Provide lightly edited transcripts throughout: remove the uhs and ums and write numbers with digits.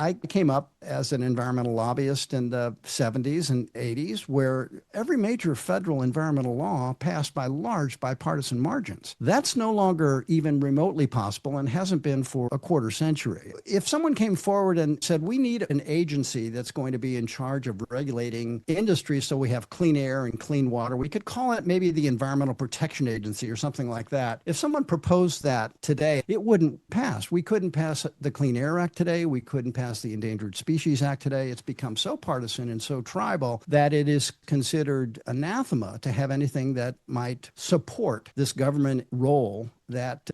I came up as an environmental lobbyist in the 70s and 80s, where every major federal environmental law passed by large bipartisan margins. That's no longer even remotely possible and hasn't been for a quarter century. If someone came forward and said, we need an agency that's going to be in charge of regulating industry so we have clean air and clean water, we could call it maybe the Environmental Protection Agency or something like that. If someone proposed that today, it wouldn't pass. We couldn't pass the Clean Air Act today. We couldn't pass the Endangered Species Act today. It's become so partisan and so tribal that it is considered anathema to have anything that might support this government role that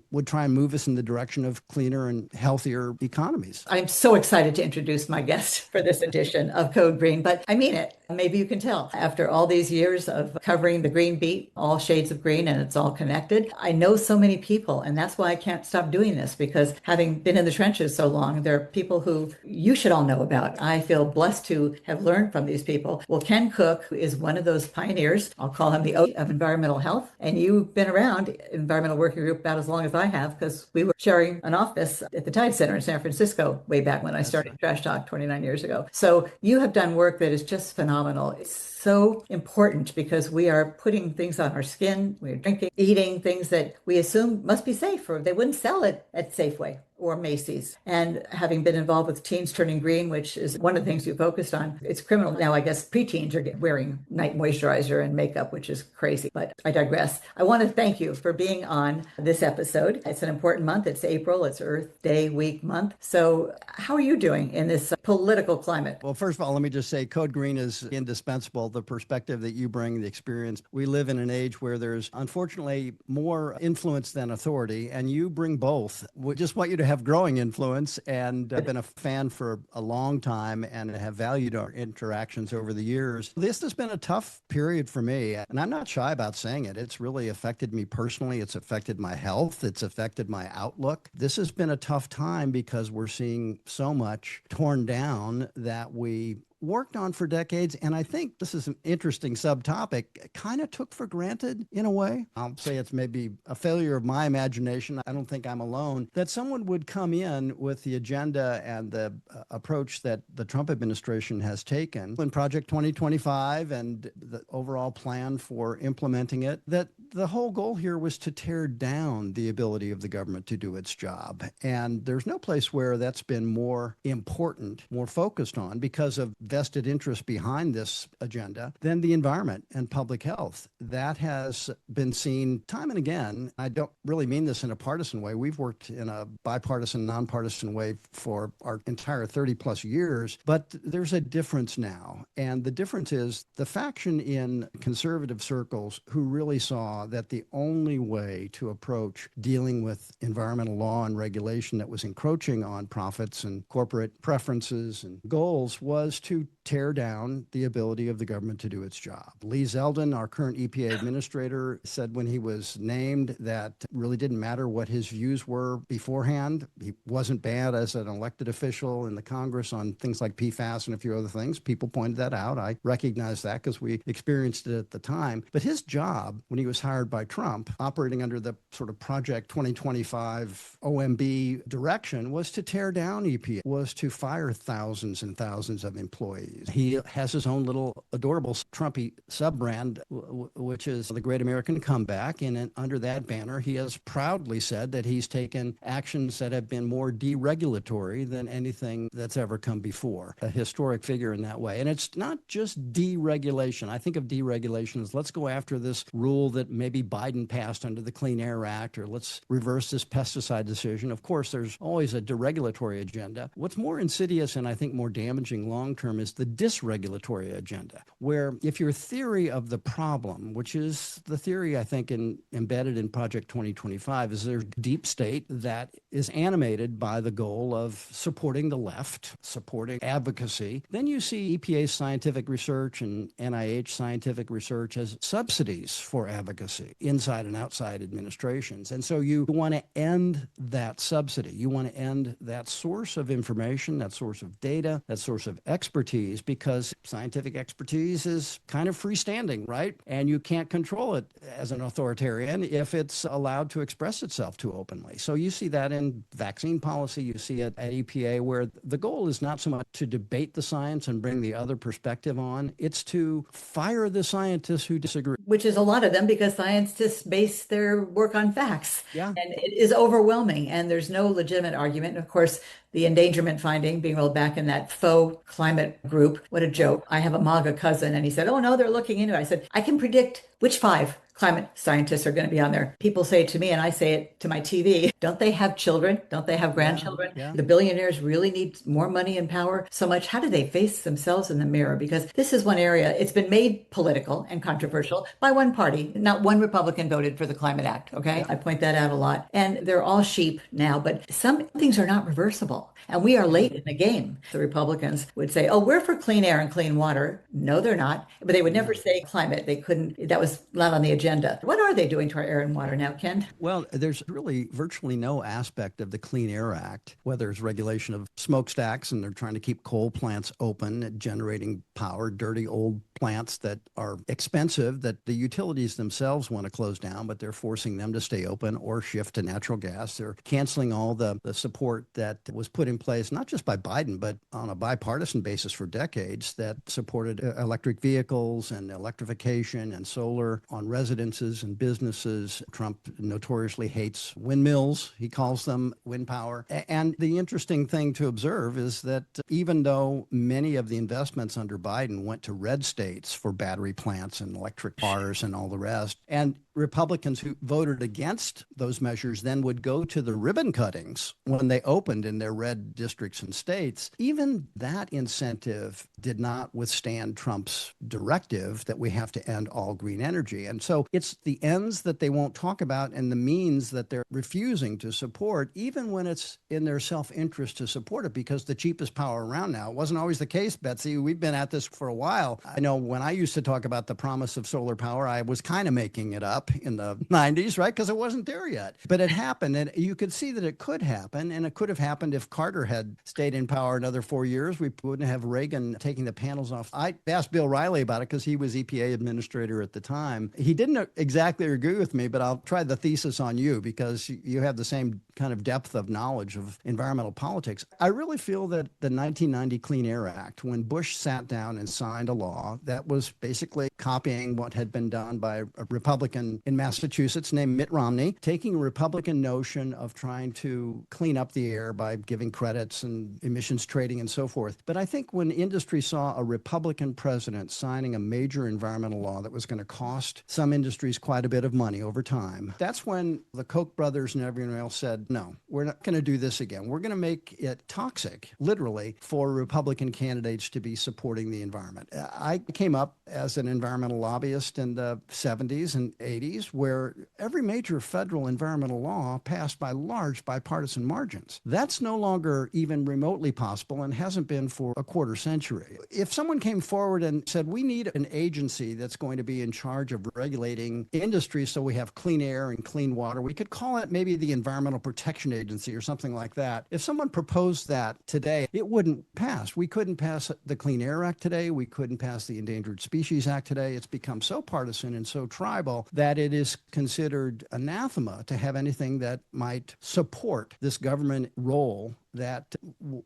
would try and move us in the direction of cleaner and healthier economies. I'm so excited to introduce my guest for this edition of Code Green, but I mean it. Maybe you can tell after all these years of covering the green beat, all shades of green, and it's all connected. I know so many people, and that's why I can't stop doing this, because having been in the trenches so long, there are people who you should all know about. I feel blessed to have learned from these people. Well, Ken Cook is one of those pioneers. I'll call him the O of environmental health. And you've been around environmental working group about as long as I have, because we were sharing an office at the Tide Center in San Francisco way back when I started Trash Talk 29 years ago. So you have done work that is just phenomenal. It's so important because we are putting things on our skin, we're drinking, eating things that we assume must be safe, or they wouldn't sell it at Safeway or Macy's. And having been involved with Teens Turning Green, which is one of the things you focused on, it's criminal now. I guess preteens are wearing night moisturizer and makeup, which is crazy, but I digress. I want to thank you for being on this episode. It's an important month. It's April. It's Earth Day Week month. So how are you doing in this political climate? Well, first of all, let me just say Code Green is indispensable. The perspective that you bring, the experience. We live in an age where there's unfortunately more influence than authority, and you bring both. We just want you to have growing influence, and I've been a fan for a long time and have valued our interactions over the years. This has been a tough period for me, and I'm not shy about saying it. It's really affected me personally. It's affected my health. It's affected my outlook. This has been a tough time because we're seeing so much torn down that we worked on for decades, and I think this is an interesting subtopic, kind of took for granted in a way. I'll say it's maybe a failure of my imagination. I don't think I'm alone, that someone would come in with the agenda and the approach that the Trump administration has taken in Project 2025 and the overall plan for implementing it, that the whole goal here was to tear down the ability of the government to do its job. And there's no place where that's been more important, more focused on because of vested interest behind this agenda than the environment and public health. That has been seen time and again. I don't really mean this in a partisan way. We've worked in a bipartisan, nonpartisan way for our entire 30 plus years, but there's a difference now. And the difference is the faction in conservative circles who really saw that the only way to approach dealing with environmental law and regulation that was encroaching on profits and corporate preferences and goals was to tear down the ability of the government to do its job. Lee Zeldin, our current EPA administrator, said when he was named that it really didn't matter what his views were beforehand. He wasn't bad as an elected official in the Congress on things like PFAS and a few other things. People pointed that out. I recognize that because we experienced it at the time. But his job, when he was hired by Trump, operating under the sort of Project 2025 OMB direction, was to tear down EPA, was to fire thousands and thousands of employees. He has his own little adorable Trumpy sub-brand, which is the Great American Comeback. And under that banner, he has proudly said that he's taken actions that have been more deregulatory than anything that's ever come before. A historic figure in that way. And it's not just deregulation. I think of deregulation as let's go after this rule that maybe Biden passed under the Clean Air Act, or let's reverse this pesticide decision. Of course, there's always a deregulatory agenda. What's more insidious and I think more damaging long-term is the disregulatory agenda, where if your theory of the problem, which is the theory I think embedded in Project 2025, is there's deep state that is animated by the goal of supporting the left, supporting advocacy, then you see EPA scientific research and NIH scientific research as subsidies for advocacy. advocacy inside and outside administrations. And so you want to end that subsidy. You want to end that source of information, that source of data, that source of expertise, because scientific expertise is kind of freestanding, right? And you can't control it as an authoritarian if it's allowed to express itself too openly. So you see that in vaccine policy, you see it at EPA, where the goal is not so much to debate the science and bring the other perspective on, it's to fire the scientists who disagree. Which is a lot of them, because scientists base their work on facts. Yeah. And it is overwhelming, and there's no legitimate argument. And of course, the endangerment finding being rolled back in that faux climate group. What a joke. I have a MAGA cousin, and he said, oh, no, they're looking into it. I said, I can predict which 5 climate scientists are going to be on there. People say it to me, and I say it to my TV, don't they have children? Don't they have grandchildren? Yeah. The billionaires really need more money and power so much. How do they face themselves in the mirror? Because this is one area, it's been made political and controversial by one party. Not one Republican voted for the Climate Act, okay? Yeah. I point that out a lot. And they're all sheep now, but some things are not reversible. And we are late in the game. The Republicans would say, oh, we're for clean air and clean water. No, they're not. But they would never say climate. They couldn't, that was not on the agenda. What are they doing to our air and water now, Ken? Well, there's really virtually no aspect of the Clean Air Act, whether it's regulation of smokestacks, and they're trying to keep coal plants open, generating power, dirty old plants that are expensive, that the utilities themselves want to close down, but they're forcing them to stay open or shift to natural gas. They're canceling all the support that was put in place, not just by Biden, but on a bipartisan basis for decades, that supported electric vehicles and electrification and solar on residences and businesses. Trump notoriously hates windmills. He calls them wind power. And the interesting thing to observe is that even though many of the investments under Biden went to red states for battery plants and electric cars and all the rest, and Republicans who voted against those measures then would go to the ribbon cuttings when they opened in their red districts and states, even that incentive did not withstand Trump's directive that we have to end all green energy. And so it's the ends that they won't talk about and the means that they're refusing to support, even when it's in their self-interest to support it, because the cheapest power around now. It wasn't always the case, Betsy. We've been at this for a while. I know when I used to talk about the promise of solar power, I was kind of making it up in the 90s, right? Because it wasn't there yet. But it happened, and you could see that it could happen, and it could have happened if Carter had stayed in power another 4 years. We wouldn't have Reagan taking the panels off. I asked Bill Riley about it because he was EPA administrator at the time. He didn't exactly agree with me, but I'll try the thesis on you because you have the same kind of depth of knowledge of environmental politics. I really feel that the 1990 Clean Air Act, when Bush sat down and signed a law that was basically copying what had been done by a Republican in Massachusetts named Mitt Romney, taking a Republican notion of trying to clean up the air by giving credits and emissions trading and so forth. But I think when industry saw a Republican president signing a major environmental law that was going to cost some industries quite a bit of money over time, that's when the Koch brothers and everyone else said, no, we're not going to do this again. We're going to make it toxic, literally, for Republican candidates to be supporting the environment. I came up as an environmental lobbyist in the 70s and 80s, where every major federal environmental law passed by large bipartisan margins. That's no longer even remotely possible and hasn't been for a quarter century. If someone came forward and said, we need an agency that's going to be in charge of regulating industry so we have clean air and clean water, we could call it maybe the Environmental Protection Agency or something like that. If someone proposed that today, it wouldn't pass. We couldn't pass the Clean Air Act today. We couldn't pass the Endangered Species Act today. It's become so partisan and so tribal that it is considered anathema to have anything that might support this government role that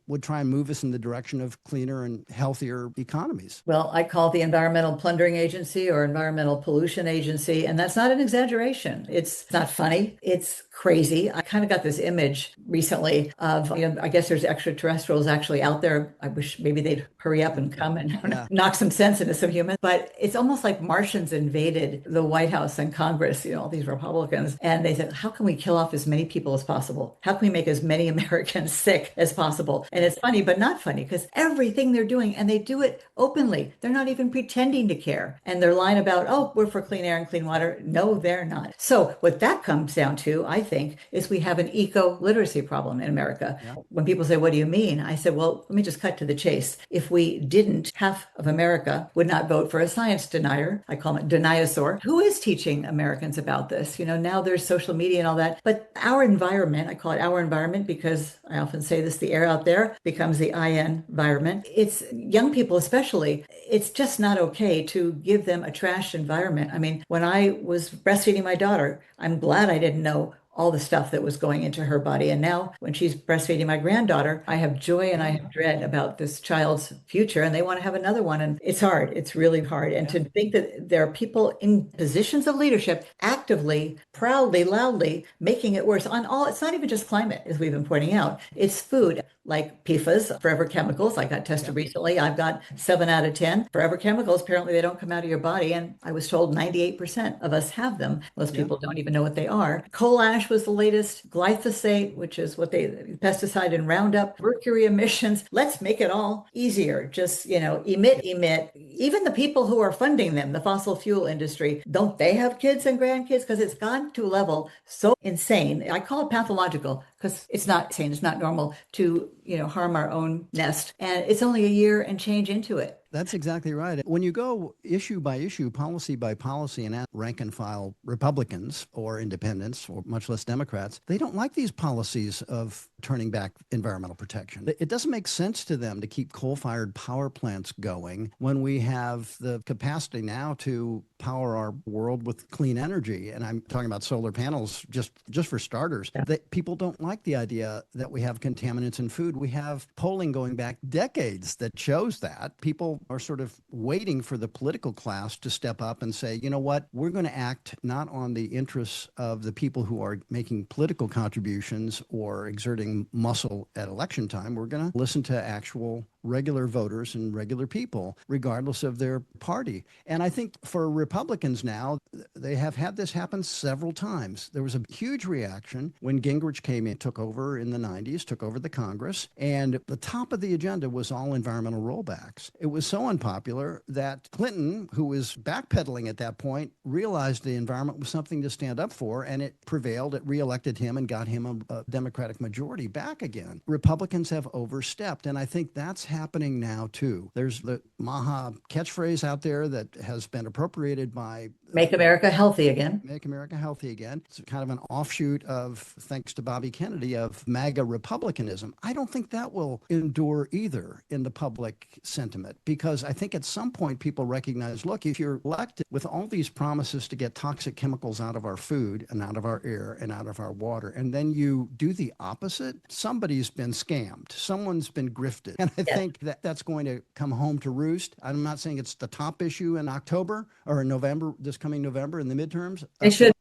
would try and move us in the direction of cleaner and healthier economies. Well, I call it the Environmental Plundering Agency or Environmental Pollution Agency, and that's not an exaggeration. It's not funny. It's crazy. I kind of got this image recently of, I guess there's extraterrestrials actually out there. I wish maybe they'd hurry up and come and knock some sense into some humans. But it's almost like Martians invaded the White House and Congress, all these Republicans. And they said, how can we kill off as many people as possible? How can we make as many Americans sick sick as possible. And it's funny, but not funny, because everything they're doing, and they do it openly. They're not even pretending to care. And their line about, oh, we're for clean air and clean water. No, they're not. So what that comes down to, I think, is we have an eco-literacy problem in America. Yeah. When people say, what do you mean? I said, well, let me just cut to the chase. If we didn't, half of America would not vote for a science denier. I call it deniasaur. Who is teaching Americans about this? Now there's social media and all that, but our environment, I call it our environment because I often say this, the air out there becomes the IN environment. It's young people especially, it's just not okay to give them a trashed environment. I mean, when I was breastfeeding my daughter, I'm glad I didn't know all the stuff that was going into her body. And now when she's breastfeeding my granddaughter, I have joy and I have dread about this child's future, and they want to have another one. And it's hard. It's really hard. And to think that there are people in positions of leadership actively, proudly, loudly making it worse on all, it's not even just climate, as we've been pointing out. It's food like PFAS, forever chemicals. I got tested recently. I've got 7 out of 10. Forever chemicals, apparently they don't come out of your body. And I was told 98% of us have them. Most people don't even know what they are. Coal ash was the latest. Glyphosate, which is what pesticide and Roundup, mercury emissions. Let's make it all easier. Just, emit. Even the people who are funding them, the fossil fuel industry, don't they have kids and grandkids? Because it's gone to a level so insane. I call it pathological because it's not sane. It's not normal to, harm our own nest. And it's only a year and change into it. That's exactly right. When you go issue by issue, policy by policy, and ask rank and file Republicans or independents, or much less Democrats, they don't like these policies of turning back environmental protection. It doesn't make sense to them to keep coal-fired power plants going when we have the capacity now to power our world with clean energy. And I'm talking about solar panels just for starters. That people don't like the idea that we have contaminants in food. We have polling going back decades that shows that. People are sort of waiting for the political class to step up and say, you know what, we're going to act not on the interests of the people who are making political contributions or exerting muscle at election time. We're going to listen to actual regular voters and regular people, regardless of their party. And I think for Republicans now, they have had this happen several times. There was a huge reaction when Gingrich came in, took over in the 90s, took over the Congress, and the top of the agenda was all environmental rollbacks. It was so unpopular that Clinton, who was backpedaling at that point, realized the environment was something to stand up for, and it prevailed. It reelected him and got him a Democratic majority back again. Republicans have overstepped, and I think that's happening now too. There's the Maha catchphrase out there that has been appropriated by Make America Healthy Again. Make America Healthy Again. It's kind of an offshoot of, thanks to Bobby Kennedy, of MAGA Republicanism. I don't think that will endure either in the public sentiment, because I think at some point people recognize, look, if you're elected with all these promises to get toxic chemicals out of our food and out of our air and out of our water, and then you do the opposite, somebody's been scammed. Someone's been grifted. And I think that that's going to come home to roost. I'm not saying it's the top issue in October or in November, this coming November in the midterms. They should.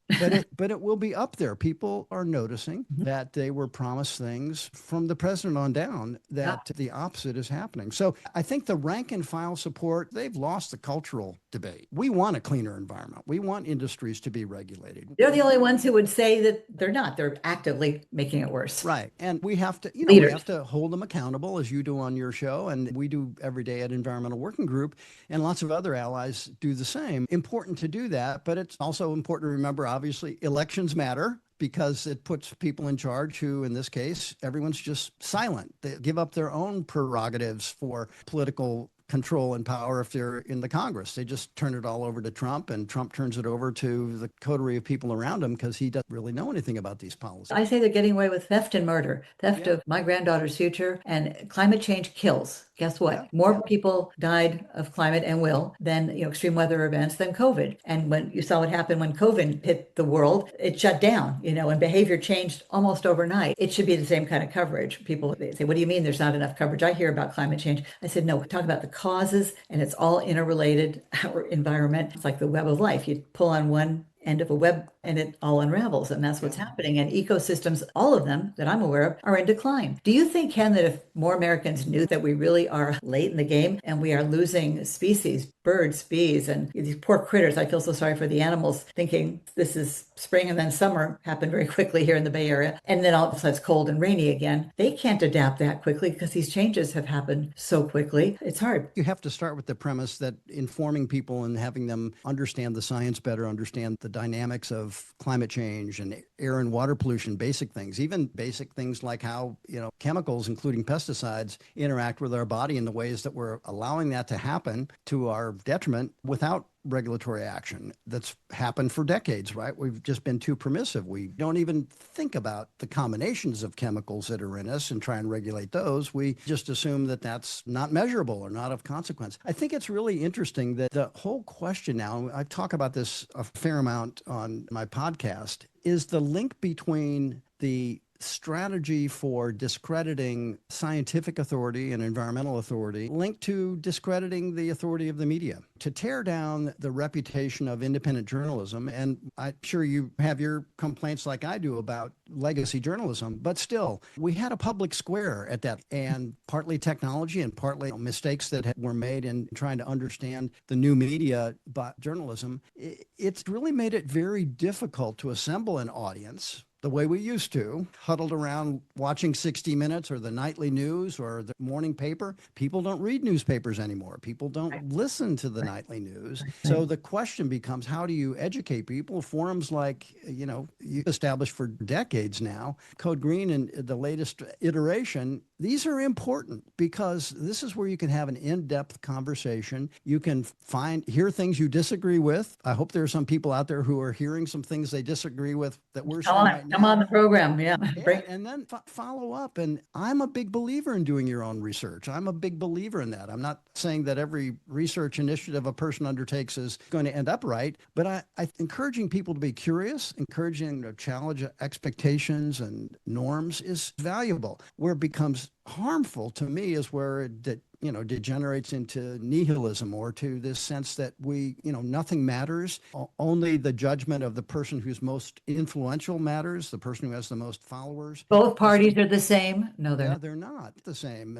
But it will be up there. People are noticing that they were promised things from the president on down that the opposite is happening. So I think the rank and file support, they've lost the cultural debate. We want a cleaner environment. We want industries to be regulated. They're the only ones who would say that they're not. They're actively making it worse. Right. And we have to, we have to hold them accountable, as you do on your show, and we do every day at Environmental Working Group, and lots of other allies do the same. Important to do that, but it's also important to remember, obviously, elections matter, because it puts people in charge who, in this case, everyone's just silent. They give up their own prerogatives for political control and power if they're in the Congress. They just turn it all over to Trump, and Trump turns it over to the coterie of people around him because he doesn't really know anything about these policies. I say they're getting away with theft and murder, theft of my granddaughter's future, and climate change kills. Guess what? More people died of climate and will than extreme weather events than COVID. And when you saw what happened when COVID hit the world, it shut down, and behavior changed almost overnight. It should be the same kind of coverage. People, they say, what do you mean there's not enough coverage? I hear about climate change. I said, no, talk about the causes, and it's all interrelated. Our environment, it's like the web of life. You pull on one end of a web and it all unravels. And that's what's happening. And ecosystems, all of them that I'm aware of, are in decline. Do you think, Ken, that if more Americans knew that we really are late in the game and we are losing species, birds, bees, and these poor critters, I feel so sorry for the animals, thinking this is spring and then summer happened very quickly here in the Bay Area. And then all of a sudden it's cold and rainy again. They can't adapt that quickly because these changes have happened so quickly. It's hard. You have to start with the premise that informing people and having them understand the science better, understand the dynamics of climate change and air and water pollution, basic things, even basic things like how, chemicals, including pesticides, interact with our body in the ways that we're allowing that to happen to our detriment without regulatory action that's happened for decades, right? We've just been too permissive. We don't even think about the combinations of chemicals that are in us and try and regulate those. We just assume that that's not measurable or not of consequence. I think it's really interesting that the whole question now, I talk about this a fair amount on my podcast, is the link between the strategy for discrediting scientific authority and environmental authority linked to discrediting the authority of the media, to tear down the reputation of independent journalism. And I'm sure you have your complaints like I do about legacy journalism, but still, we had a public square at that, and partly technology and partly mistakes that were made in trying to understand the new media journalism. It's really made it very difficult to assemble an audience the way we used to, huddled around watching 60 Minutes or the nightly news or the morning paper. People don't read newspapers anymore. People don't listen to the nightly news. So the question becomes, how do you educate people? Forums like, you established for decades now, Code Green and the latest iteration, these are important because this is where you can have an in-depth conversation. You can hear things you disagree with. I hope there are some people out there who are hearing some things they disagree with that we're saying right now. Come on the program, yeah. And then follow up. And I'm a big believer in doing your own research. I'm a big believer in that. I'm not saying that every research initiative a person undertakes is going to end up right, but I encouraging people to be curious, encouraging to challenge expectations and norms is valuable. Where it becomes harmful to me is where it degenerates into nihilism or to this sense that nothing matters. Only the judgment of the person who's most influential matters, the person who has the most followers. Both parties are the same. No, they're not. They're not the same.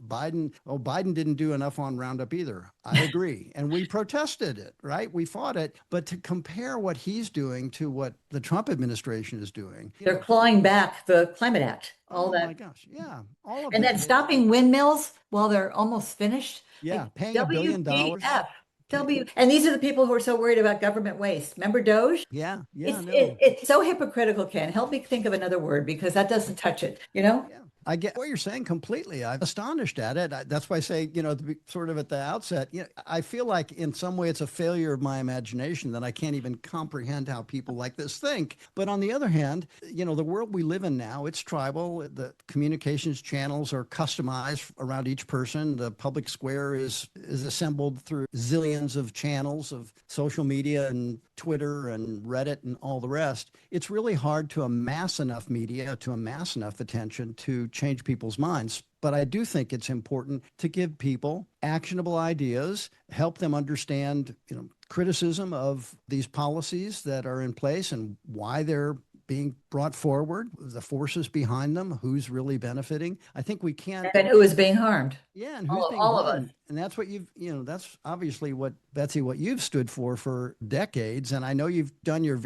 Biden didn't do enough on Roundup either. I agree. And we protested it, right? We fought it. But to compare what he's doing to what the Trump administration is doing. They're clawing back the Climate Act. Oh my gosh. Yeah. All of and that. then stopping windmills while they're almost finished. Yeah. Paying $1 billion. And these are the people who are so worried about government waste. Remember Doge? Yeah. It's so hypocritical, Ken. Help me think of another word because that doesn't touch it, Yeah. I get what you're saying completely. I'm astonished at it. That's why I say, sort of at the outset, I feel like in some way it's a failure of my imagination that I can't even comprehend how people like this think. But on the other hand, the world we live in now, it's tribal. The communications channels are customized around each person. The public square is assembled through zillions of channels of social media and Twitter and Reddit and all the rest. It's really hard to amass enough media, to amass enough attention to change people's minds. But I do think it's important to give people actionable ideas, help them understand, criticism of these policies that are in place and why they're being brought forward, the forces behind them, who's really benefiting. I think we can't. And who is being harmed. Yeah, and who's being all harmed. of us. And that's what that's obviously what, Betsy, what you've stood for decades. And I know you've done your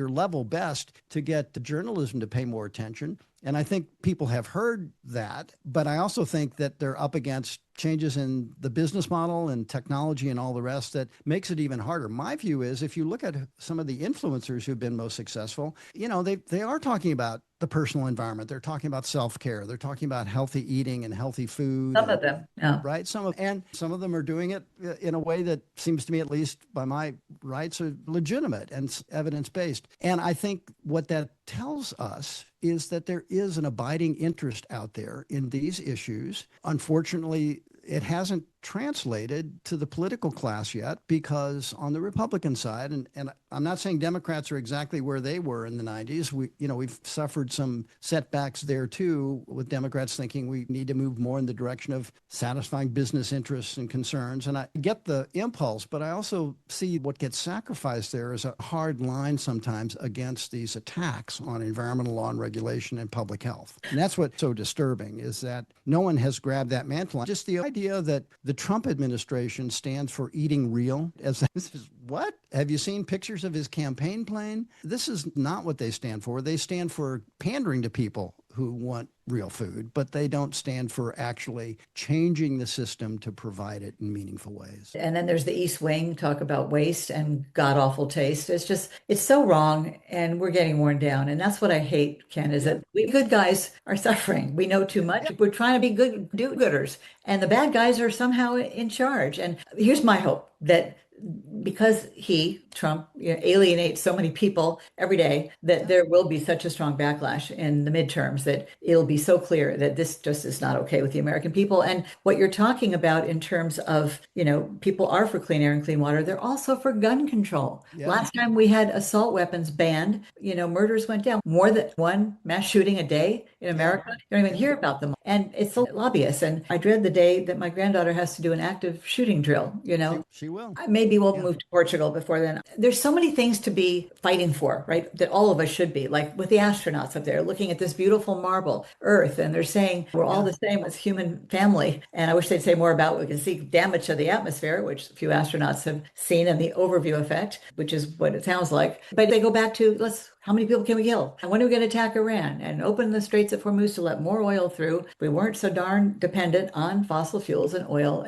level best to get the journalism to pay more attention. And I think people have heard that, but I also think that they're up against changes in the business model and technology and all the rest that makes it even harder. My view is if you look at some of the influencers who've been most successful, they are talking about the personal environment. They're talking about self-care. They're talking about healthy eating and healthy food. Some of them, yeah. Right? Some of them are doing it in a way that seems to me, at least by my rights, are legitimate and evidence-based. And I think what that tells us is that there is an abiding interest out there in these issues. Unfortunately, it hasn't translated to the political class yet, because on the Republican side, and I'm not saying Democrats are exactly where they were in the 90s. We've suffered some setbacks there too, with Democrats thinking we need to move more in the direction of satisfying business interests and concerns. And I get the impulse, but I also see what gets sacrificed there is a hard line sometimes against these attacks on environmental law and regulation and public health. And that's what's so disturbing, is that no one has grabbed that mantle. Just the idea that the Trump administration stands for eating real, as this is what? Have you seen pictures of his campaign plane? This is not what they stand for. They stand for pandering to people who want real food, but they don't stand for actually changing the system to provide it in meaningful ways. And then there's the East Wing, talk about waste and god awful taste. It's so wrong, and we're getting worn down. And that's what I hate, Ken, is that we good guys are suffering. We know too much. We're trying to be good do-gooders, and the bad guys are somehow in charge. And here's my hope, that because Trump, alienates so many people every day, that there will be such a strong backlash in the midterms, that it'll be so clear that this just is not okay with the American people. And what you're talking about in terms of, people are for clean air and clean water, they're also for gun control. Yeah. Last time we had assault weapons banned, murders went down. More than one mass shooting a day in America. You don't even hear about them. And it's the lobbyists. And I dread the day that my granddaughter has to do an active shooting drill, She will. Maybe we'll move to Portugal before then. There's so many things to be fighting for, right? That all of us should be, like with the astronauts up there looking at this beautiful marble Earth, and they're saying we're all the same as human family. And I wish they'd say more about what we can see damage to the atmosphere, which a few astronauts have seen, and the overview effect, which is what it sounds like. But they go back to how many people can we kill? And when are we going to attack Iran and open the Straits of Hormuz to let more oil through? We weren't so darn dependent on fossil fuels and oil.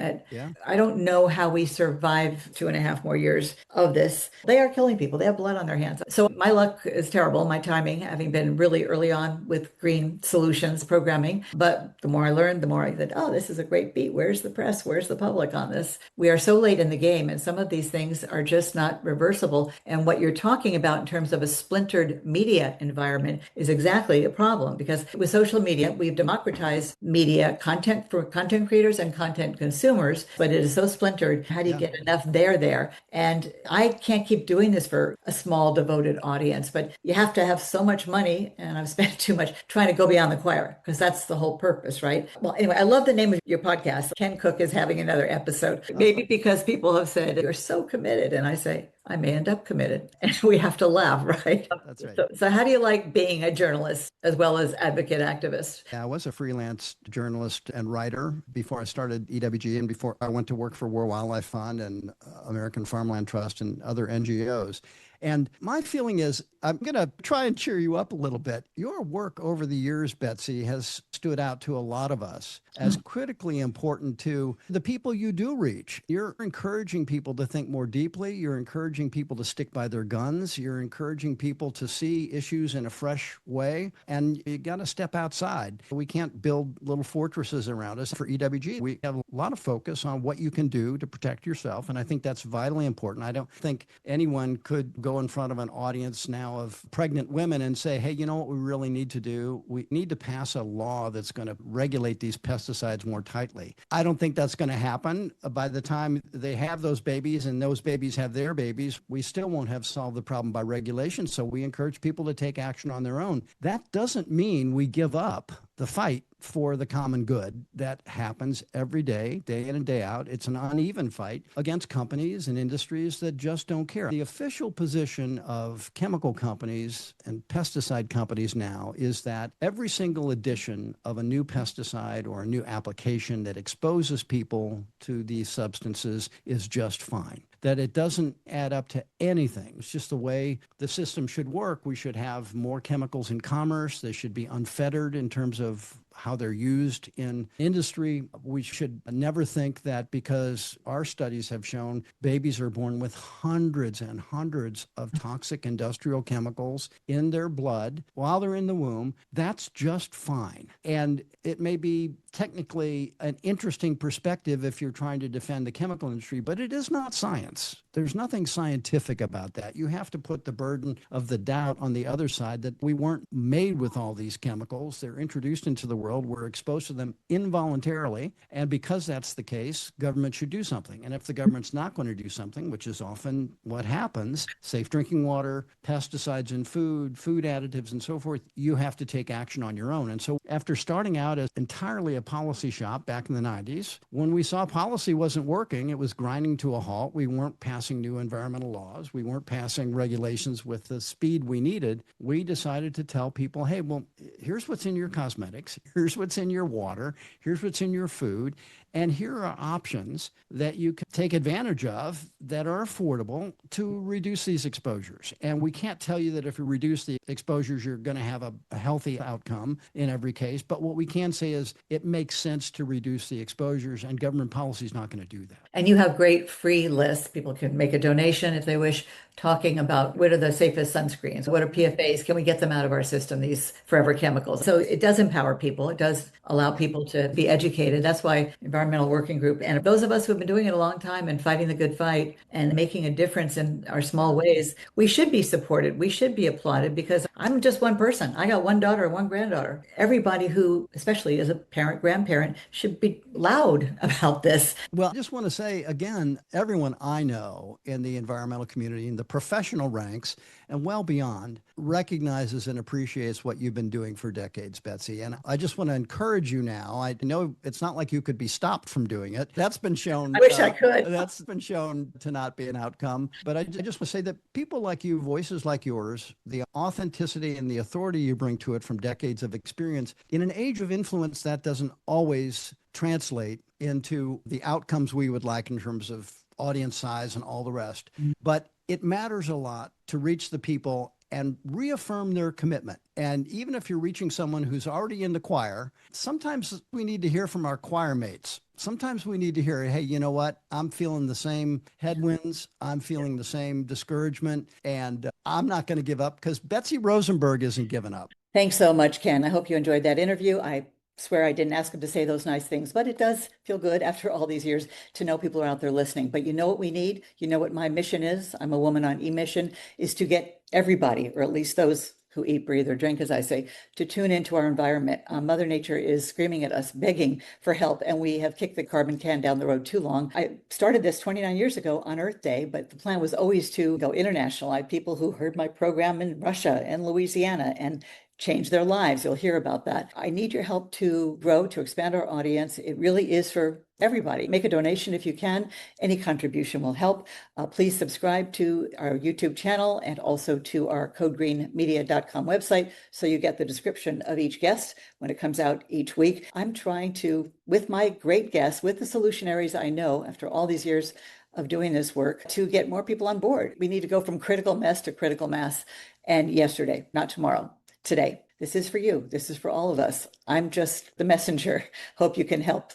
I don't know how we survive 2.5 more years of this. They are killing people. They have blood on their hands. So my luck is terrible, my timing, having been really early on with green solutions programming. But the more I learned, the more I said, this is a great beat. Where's the press? Where's the public on this? We are so late in the game, and some of these things are just not reversible. And what you're talking about in terms of a splintered media environment is exactly a problem, because with social media, we've democratized media content for content creators and content consumers, but it is so splintered. How do you get enough there? And I can't keep doing this for a small devoted audience, but you have to have so much money, and I've spent too much trying to go beyond the choir, because that's the whole purpose, right? Well, anyway, I love the name of your podcast. Ken Cook is having another episode, maybe because people have said you're so committed, and I say, I may end up committed, and we have to laugh, right? That's right. So how do you like being a journalist as well as advocate activist? Yeah, I was a freelance journalist and writer before I started EWG, and before I went to work for World Wildlife Fund and American Farmland Trust and other NGOs. And my feeling is, I'm going to try and cheer you up a little bit. Your work over the years, Betsy, has stood out to a lot of us as critically important to the people you do reach. You're encouraging people to think more deeply. You're encouraging people to stick by their guns. You're encouraging people to see issues in a fresh way. And you got to step outside. We can't build little fortresses around us. For EWG, we have a lot of focus on what you can do to protect yourself. And I think that's vitally important. I don't think anyone could go in front of an audience now of pregnant women and say, hey, you know what we really need to do? We need to pass a law that's going to regulate these pesticides more tightly. I don't think that's going to happen. By the time they have those babies and those babies have their babies, we still won't have solved the problem by regulation. So we encourage people to take action on their own. That doesn't mean we give up the fight for the common good. That happens every day, day in and day out. It's an uneven fight against companies and industries that just don't care. The official position of chemical companies and pesticide companies now is that every single addition of a new pesticide or a new application that exposes people to these substances is just fine. That it doesn't add up to anything. It's just the way the system should work. We should have more chemicals in commerce. They should be unfettered in terms of how they're used in industry. We should never think that because our studies have shown babies are born with hundreds and hundreds of toxic industrial chemicals in their blood while they're in the womb, that's just fine. And it may be technically an interesting perspective if you're trying to defend the chemical industry, but it is not science. There's nothing scientific about that. You have to put the burden of the doubt on the other side that we weren't made with all these chemicals. They're introduced into the world. We're exposed to them involuntarily. And because that's the case, government should do something. And if the government's not going to do something, which is often what happens, safe drinking water, pesticides in food, food additives, and so forth, you have to take action on your own. And so after starting out as entirely a policy shop back in the 90s, when we saw policy wasn't working, it was grinding to a halt. We weren't passing new environmental laws. We weren't passing regulations with the speed we needed. We decided to tell people, hey, well, here's what's in your cosmetics. Here's what's in your water. Here's what's in your food. And here are options that you can take advantage of that are affordable to reduce these exposures. And we can't tell you that if you reduce the exposures, you're going to have a healthy outcome in every case. But what we can say is it makes sense to reduce the exposures, and government policy is not going to do that. And you have great free lists. People can make a donation if they wish, talking about what are the safest sunscreens, what are PFAs, can we get them out of our system, these forever chemicals. So it does empower people. It does allow people to be educated. That's why Environmental Working Group, and those of us who have been doing it a long time and fighting the good fight and making a difference in our small ways, we should be supported. We should be applauded, because I'm just one person. I got one daughter and one granddaughter. Everybody who, especially as a parent, grandparent, should be loud about this. Well, I just want to say again, everyone I know in the environmental community, in the professional ranks and well beyond, recognizes and appreciates what you've been doing for decades, Betsy. And I just want to encourage you now. I know it's not like you could be stopped from doing it. That's been shown. I wish I could. That's been shown to not be an outcome. But I just want to say that people like you, voices like yours, the authenticity and the authority you bring to it from decades of experience, in an age of influence, that doesn't always translate into the outcomes we would like in terms of audience size and all the rest. But it matters a lot to reach the people and reaffirm their commitment. And even if you're reaching someone who's already in the choir, sometimes we need to hear from our choir mates. Sometimes we need to hear, hey, you know what? I'm feeling the same headwinds. I'm feeling the same discouragement. And I'm not going to give up, because Betsy Rosenberg isn't giving up. Thanks so much, Ken. I hope you enjoyed that interview. I swear I didn't ask him to say those nice things, but it does feel good after all these years to know people are out there listening. But you know what we need? You know what my mission is? I'm a woman on e-mission, is to get everybody, or at least those who eat, breathe, or drink, as I say, to tune into our environment. Mother Nature is screaming at us, begging for help, and we have kicked the carbon can down the road too long. I started this 29 years ago on Earth Day, but the plan was always to go international. I had people who heard my program in Russia and Louisiana and change their lives. You'll hear about that. I need your help to grow, to expand our audience. It really is for everybody. Make a donation if you can. Any contribution will help. Please subscribe to our YouTube channel and also to our codegreenmedia.com website, so you get the description of each guest when it comes out each week. I'm trying to, with my great guests, with the solutionaries I know after all these years of doing this work, to get more people on board. We need to go from critical mess to critical mass. And yesterday, not tomorrow, today. This is for you. This is for all of us. I'm just the messenger. Hope you can help.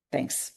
Thanks.